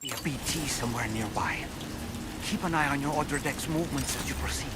be a BT somewhere nearby. Keep an eye on your other deck's movements as you proceed.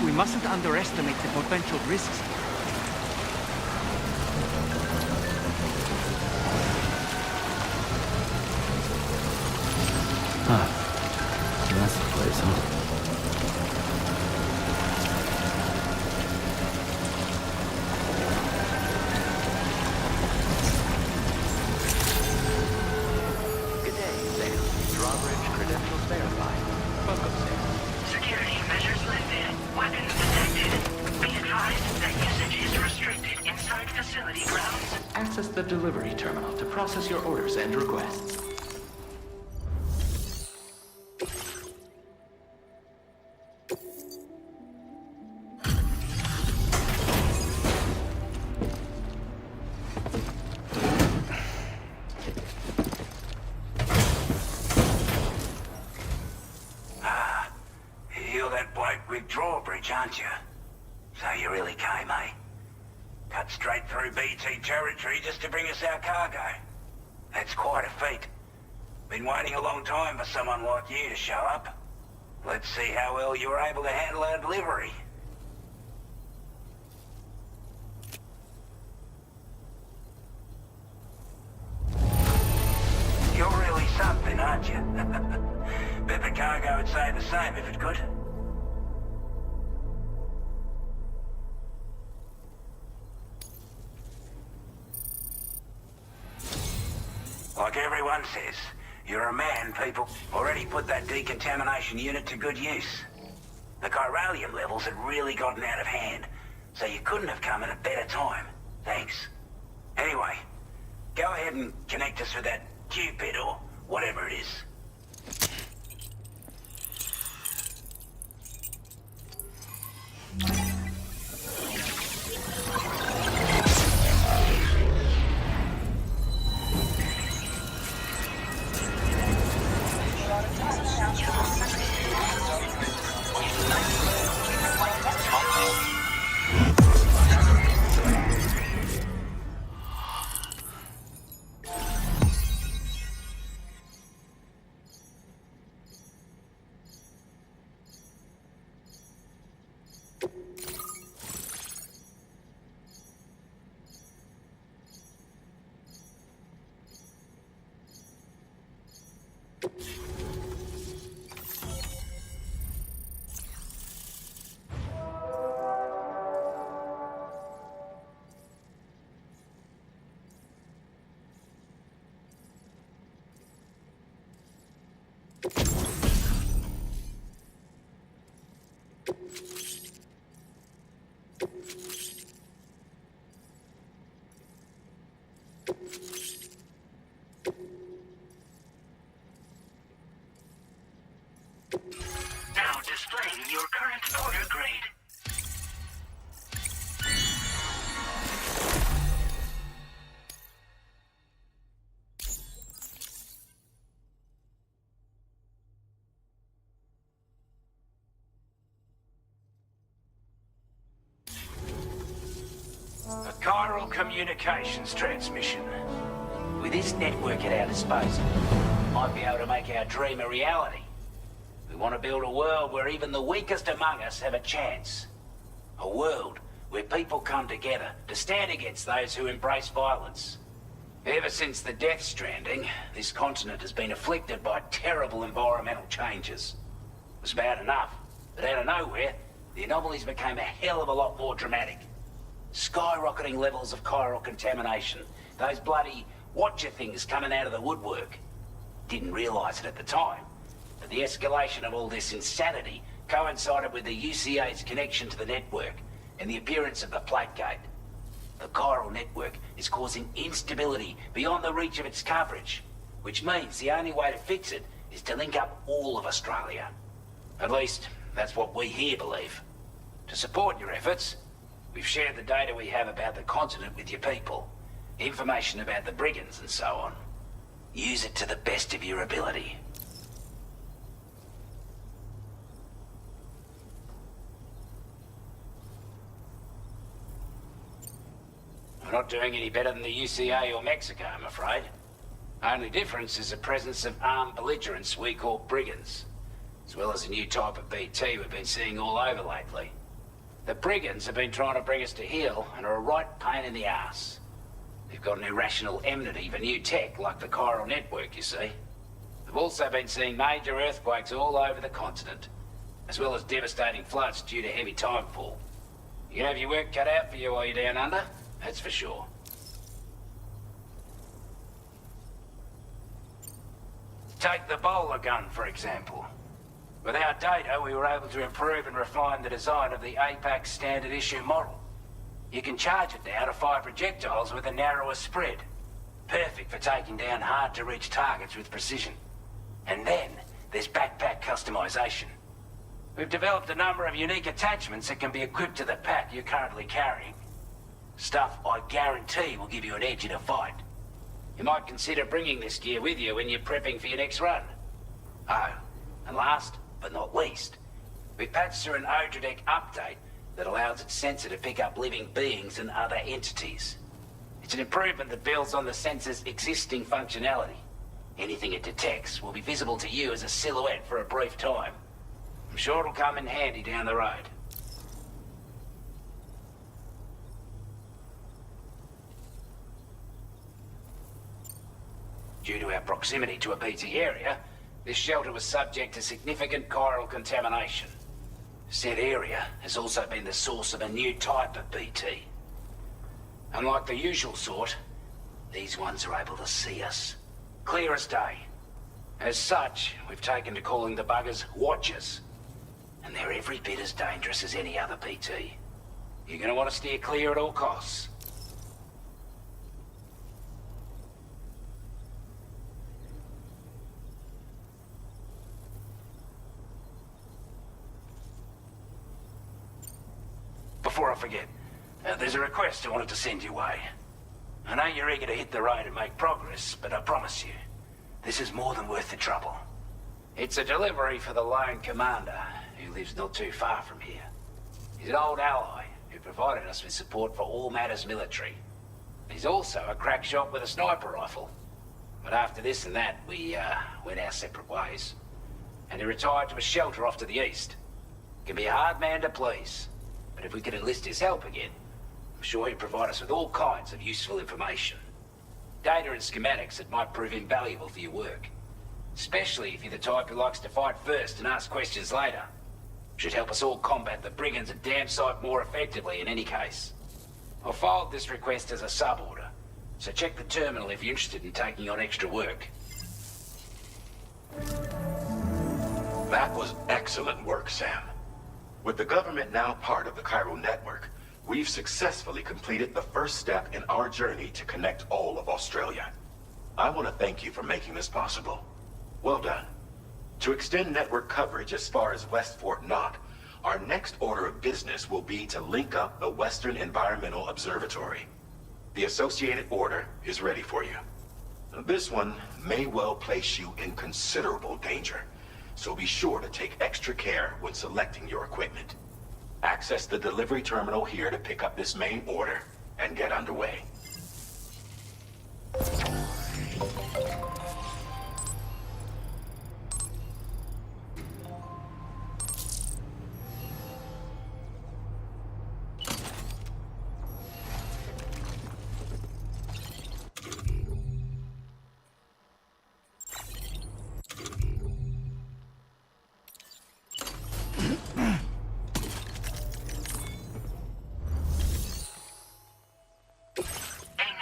We mustn't underestimate the potential risks. So that's the place, huh? Good day, Sam. Drawbridge credentials verified. Welcome, Sam. Security measures lifted. Weapons detected. Be advised that usage is restricted inside facility grounds. Access the delivery terminal to process your orders and requests. You're that bloke with drawbridge, aren't you? So you really came, eh? Cut straight through BT territory just to bring us our cargo. That's quite a feat. Been waiting a long time for someone like you to show up. Let's see how well you were able to handle our delivery. You're really something, aren't you? Bet the cargo would say the same if it could. Like everyone says, you're a man, people. Already put that decontamination unit to good use. The chiralium levels had really gotten out of hand, so you couldn't have come at a better time. Thanks. Anyway, go ahead and connect us with that Cupid or whatever it is. Now displaying your current order grade. A chiral communications transmission. With this network at our disposal, might be able to make our dream a reality. We want to build a world where even the weakest among us have a chance. A world where people come together to stand against those who embrace violence. Ever since the Death Stranding, this continent has been afflicted by terrible environmental changes. It was bad enough, but out of nowhere, the anomalies became a hell of a lot more dramatic. Skyrocketing levels of chiral contamination. Those bloody watcher things coming out of the woodwork. Didn't realize it at the time, but the escalation of all this insanity coincided with the UCA's connection to the network and the appearance of the plate gate. The chiral network is causing instability beyond the reach of its coverage, which means the only way to fix it is to link up all of Australia. At least, that's what we here believe. To support your efforts, we've shared the data we have about the continent with your people, information about the Brigins and so on. Use it to the best of your ability. We're not doing any better than the UCA or Mexico, I'm afraid. Only difference is the presence of armed belligerents we call Brigands, as well as a new type of BT we've been seeing all over lately. The Brigins have been trying to bring us to heel and are a right pain in the ass. They've got an irrational enmity for new tech, like the chiral network, you see. They've also been seeing major earthquakes all over the continent, as well as devastating floods due to heavy timefall. You can have your work cut out for you while you're down under, that's for sure. Take the bowler gun, for example. With our data, we were able to improve and refine the design of the APAC standard issue model. You can charge it now to fire projectiles with a narrower spread. Perfect for taking down hard-to-reach targets with precision. And then, there's backpack customization. We've developed a number of unique attachments that can be equipped to the pack you're currently carrying. Stuff I guarantee will give you an edge in a fight. You might consider bringing this gear with you when you're prepping for your next run. Oh, and last but not least, we patched through an Odradek update that allows its sensor to pick up living beings and other entities. It's an improvement that builds on the sensor's existing functionality. Anything it detects will be visible to you as a silhouette for a brief time. I'm sure it'll come in handy down the road. Due to our proximity to a BT area, this shelter was subject to significant chiral contamination. Said area has also been the source of a new type of BT. Unlike the usual sort, these ones are able to see us. Clear as day. As such, we've taken to calling the buggers Watchers. And they're every bit as dangerous as any other BT. You're gonna want to steer clear at all costs. Before I forget, there's a request I wanted to send your way. I know you're eager to hit the road and make progress, but I promise you, this is more than worth the trouble. It's a delivery for the lone commander, who lives not too far from here. He's an old ally who provided us with support for all matters military. He's also a crack shot with a sniper rifle. But after this and that, we went our separate ways. And he retired to a shelter off to the east. Can be a hard man to please. But if we could enlist his help again, I'm sure he'd provide us with all kinds of useful information. Data and schematics that might prove invaluable for your work. Especially if you're the type who likes to fight first and ask questions later. Should help us all combat the Brigands at damn sight more effectively in any case. I'll filed this request as a sub-order, so check the terminal if you're interested in taking on extra work. That was excellent work, Sam. With the government now part of the chiral network, we've successfully completed the first step in our journey to connect all of Australia. I want to thank you for making this possible. Well done. To extend network coverage as far as West Fort Knott, our next order of business will be to link up the Western Environmental Observatory. The associated order is ready for you. This one may well place you in considerable danger, so be sure to take extra care when selecting your equipment. Access the delivery terminal here to pick up this main order and get underway.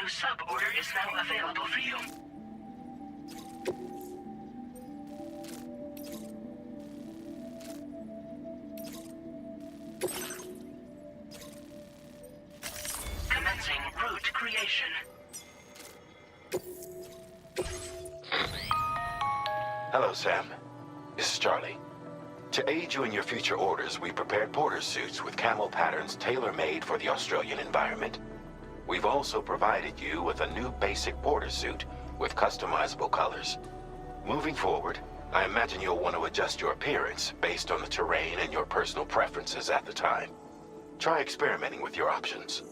Sub-order is now available for you. Commencing route creation. Hello, Sam. This is Charlie. To aid you in your future orders, we prepared porter suits with camo patterns tailor-made for the Australian environment. We've also provided you with a new basic porter suit with customizable colors. Moving forward, I imagine you'll want to adjust your appearance based on the terrain and your personal preferences at the time. Try experimenting with your options.